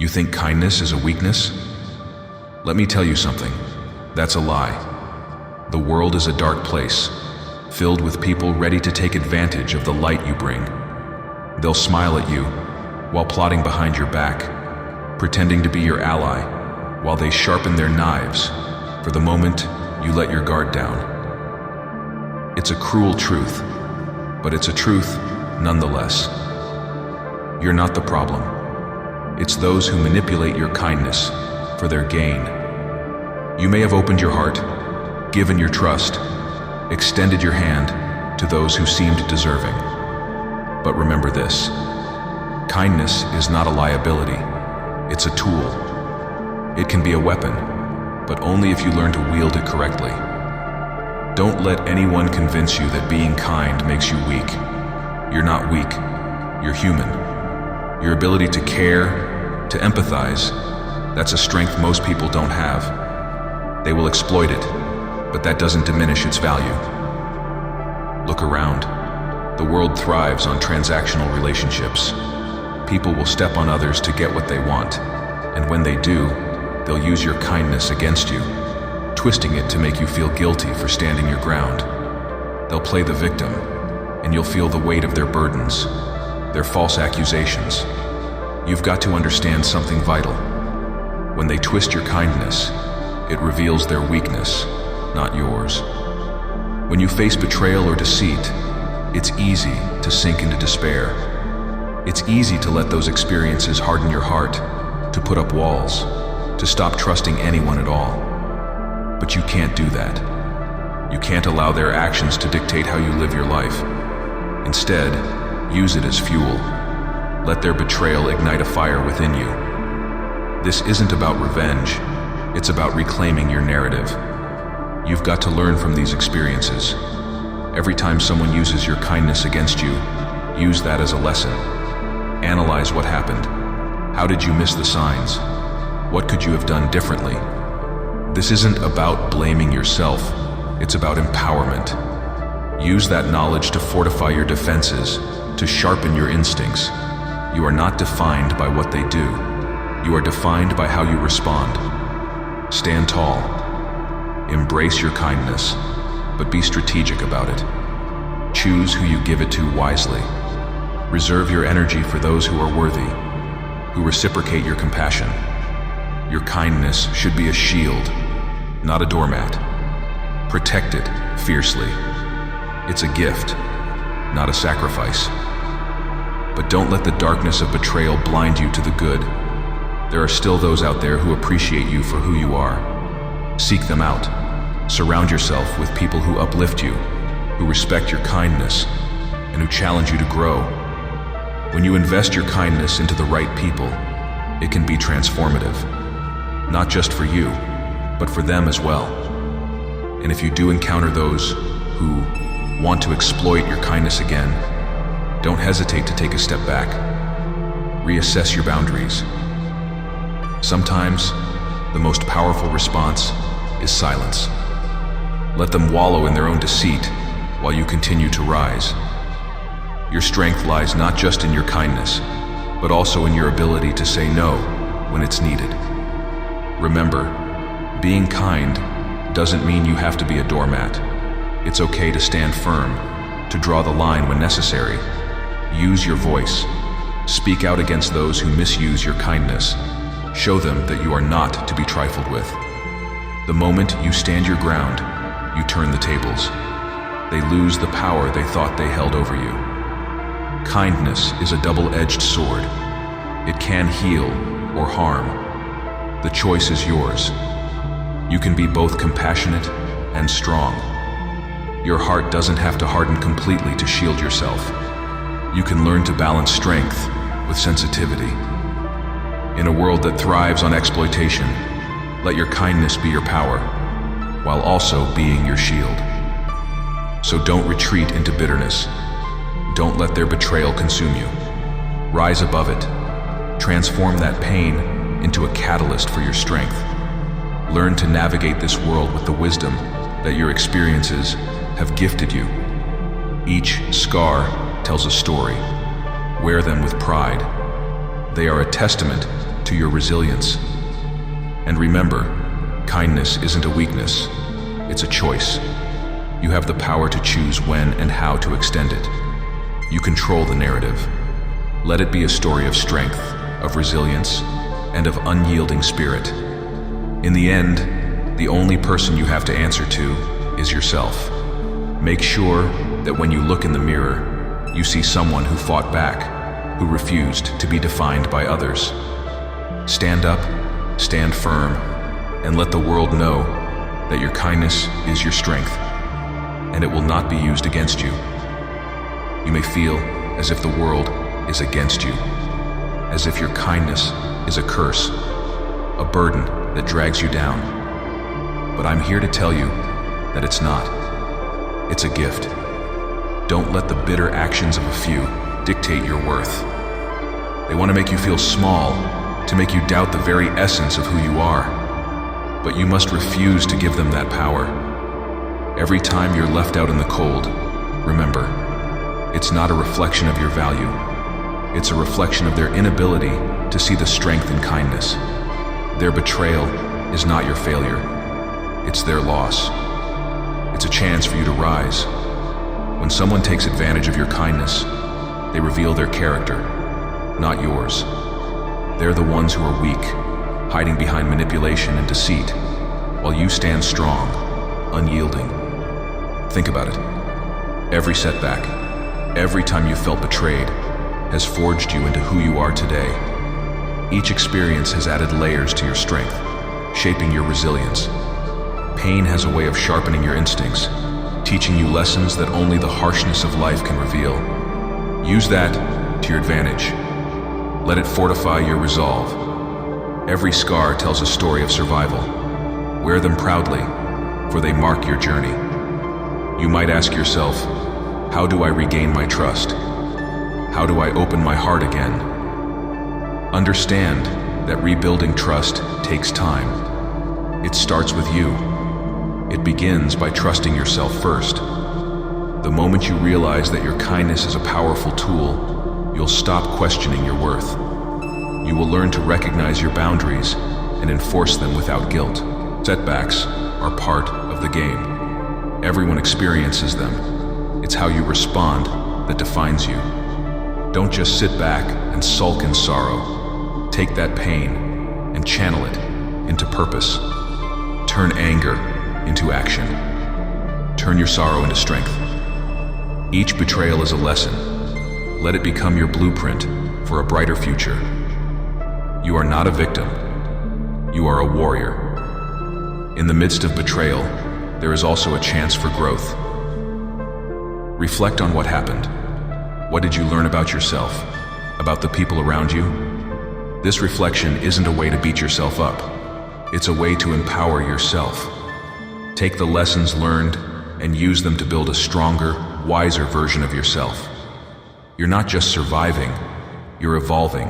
You think kindness is a weakness? Let me tell you something. That's a lie. The world is a dark place, filled with people ready to take advantage of the light you bring. They'll smile at you while plotting behind your back, pretending to be your ally while they sharpen their knives for the moment you let your guard down. It's a cruel truth, but it's a truth nonetheless. You're not the problem. It's those who manipulate your kindness for their gain. You may have opened your heart, given your trust, extended your hand to those who seemed deserving. But remember this: kindness is not a liability, it's a tool. It can be a weapon, but only if you learn to wield it correctly. Don't let anyone convince you that being kind makes you weak. You're not weak, you're human. Your ability to care, to empathize, that's a strength most people don't have. They will exploit it, but that doesn't diminish its value. Look around. The world thrives on transactional relationships. People will step on others to get what they want, and when they do, they'll use your kindness against you, twisting it to make you feel guilty for standing your ground. They'll play the victim, and you'll feel the weight of their burdens, their false accusations. You've got to understand something vital. When they twist your kindness, it reveals their weakness, not yours. When you face betrayal or deceit, it's easy to sink into despair. It's easy to let those experiences harden your heart, to put up walls, to stop trusting anyone at all. But you can't do that. You can't allow their actions to dictate how you live your life. Instead, use it as fuel. Let their betrayal ignite a fire within you. This isn't about revenge, it's about reclaiming your narrative. You've got to learn from these experiences. Every time someone uses your kindness against you, use that as a lesson. Analyze what happened. How did you miss the signs? What could you have done differently? This isn't about blaming yourself, it's about empowerment. Use that knowledge to fortify your defenses, to sharpen your instincts. You are not defined by what they do. You are defined by how you respond. Stand tall. Embrace your kindness, but be strategic about it. Choose who you give it to wisely. Reserve your energy for those who are worthy, who reciprocate your compassion. Your kindness should be a shield, not a doormat. Protect it fiercely. It's a gift, not a sacrifice. But don't let the darkness of betrayal blind you to the good. There are still those out there who appreciate you for who you are. Seek them out. Surround yourself with people who uplift you, who respect your kindness, and who challenge you to grow. When you invest your kindness into the right people, it can be transformative. Not just for you, but for them as well. And if you do encounter those who want to exploit your kindness again, don't hesitate to take a step back. Reassess your boundaries. Sometimes, the most powerful response is silence. Let them wallow in their own deceit while you continue to rise. Your strength lies not just in your kindness, but also in your ability to say no when it's needed. Remember, being kind doesn't mean you have to be a doormat. It's okay to stand firm, to draw the line when necessary. Use your voice. Speak out against those who misuse your kindness. Show them that you are not to be trifled with. The moment you stand your ground, you turn the tables. They lose the power they thought they held over you. Kindness is a double-edged sword. It can heal or harm. The choice is yours. You can be both compassionate and strong. Your heart doesn't have to harden completely to shield yourself. You can learn to balance strength with sensitivity. In a world that thrives on exploitation, let your kindness be your power, while also being your shield. So don't retreat into bitterness. Don't let their betrayal consume you. Rise above it. Transform that pain into a catalyst for your strength. Learn to navigate this world with the wisdom that your experiences have gifted you. Each scar tells a story. Wear them with pride. They are a testament to your resilience. And remember, kindness isn't a weakness, it's a choice. You have the power to choose when and how to extend it. You control the narrative. Let it be a story of strength, of resilience, and of unyielding spirit. In the end, the only person you have to answer to is yourself. Make sure that when you look in the mirror, you see someone who fought back, who refused to be defined by others. Stand up, stand firm, and let the world know that your kindness is your strength, and it will not be used against you. You may feel as if the world is against you, as if your kindness is a curse, a burden that drags you down. But I'm here to tell you that it's not. It's a gift. Don't let the bitter actions of a few dictate your worth. They want to make you feel small, to make you doubt the very essence of who you are. But you must refuse to give them that power. Every time you're left out in the cold, remember, it's not a reflection of your value. It's a reflection of their inability to see the strength in kindness. Their betrayal is not your failure. It's their loss. It's a chance for you to rise. When someone takes advantage of your kindness, they reveal their character, not yours. They're the ones who are weak, hiding behind manipulation and deceit, while you stand strong, unyielding. Think about it. Every setback, every time you felt betrayed, has forged you into who you are today. Each experience has added layers to your strength, shaping your resilience. Pain has a way of sharpening your instincts, teaching you lessons that only the harshness of life can reveal. Use that to your advantage. Let it fortify your resolve. Every scar tells a story of survival. Wear them proudly, for they mark your journey. You might ask yourself, how do I regain my trust? How do I open my heart again? Understand that rebuilding trust takes time. It starts with you. It begins by trusting yourself first. The moment you realize that your kindness is a powerful tool, you'll stop questioning your worth. You will learn to recognize your boundaries and enforce them without guilt. Setbacks are part of the game. Everyone experiences them. It's how you respond that defines you. Don't just sit back and sulk in sorrow. Take that pain and channel it into purpose. Turn anger into action. Turn your sorrow into strength. Each betrayal is a lesson. Let it become your blueprint for a brighter future. You are not a victim. You are a warrior. In the midst of betrayal, there is also a chance for growth. Reflect on what happened. What did you learn about yourself, about the people around you? This reflection isn't a way to beat yourself up. It's a way to empower yourself. Take the lessons learned and use them to build a stronger, wiser version of yourself. You're not just surviving, you're evolving.